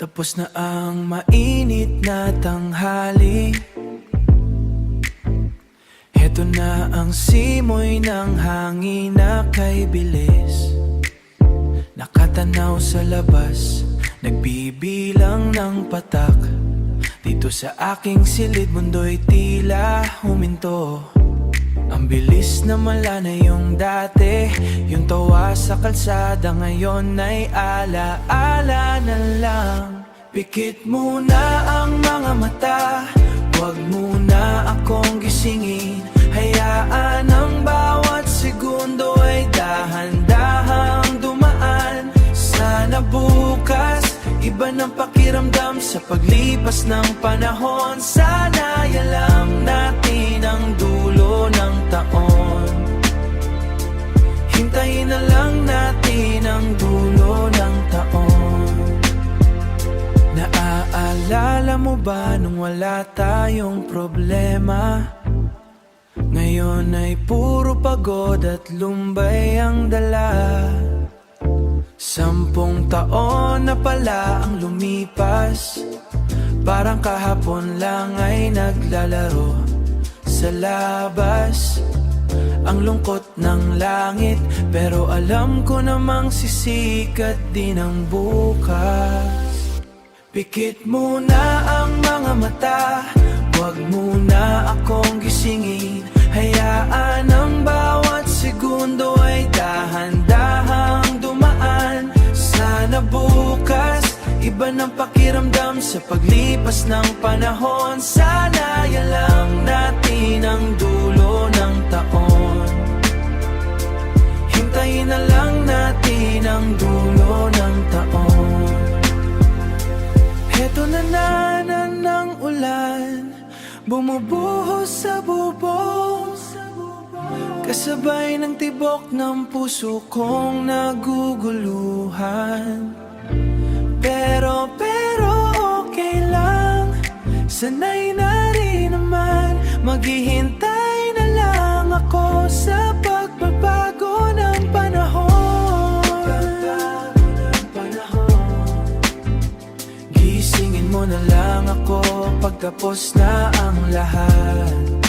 Tapos na ang mainit na tanghali. Heto na ang simoy ng hangin na kay bilis. Nakatanaw sa labas, nagbibilang ng patak. Dito sa aking silid, mundo'y tila huminto. Ang bilis na mala na yung dati, yung tawa sa kalsada ngayon ay ala-ala na lang. Pikit muna ang mga mata, huwag muna akong gisingin. Hayaan ang bawat segundo ay dahan-dahang dumaan. Sana bukas, iba ng pakiramdam sa paglipas ng panahon. Sana alam natin ang dulo ng taon. Hintayin na lang natin ang dulo ng taon. Naaalala mo ba nung wala tayong problema? Ngayon ay puro pagod at lumbay ang dala. 10 taon na pala ang lumipas, parang kahapon lang ay naglalaro sa labas. Ang lungkot ng langit, pero alam ko namang sisikat din ang bukas. Pikit muna ang mga mata, huwag muna akong gisingin. Hayaan ang bawat segundo ay dahan-dahang dumaan. Sana bukas, iba ng pakiramdam sa paglipas ng panahon. Sana alam natin ang dulo ng taon. Hintayin na lang natin ang dulo ng taon. Heto na ng ulan, bumubuhos sa bubong, kasabay ng tibok ng puso kong naguguluhan. Pero okay lang, sanay na rin naman. Maghihintay na lang ako sa pagbabago ng panahon. Gisingin mo na lang ako pagtapos na ang lahat.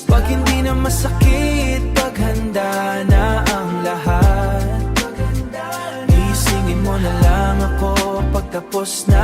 Pag hindi na masakit, paghanda na ang lahat. Gisingin mo na lang ako pagtapos na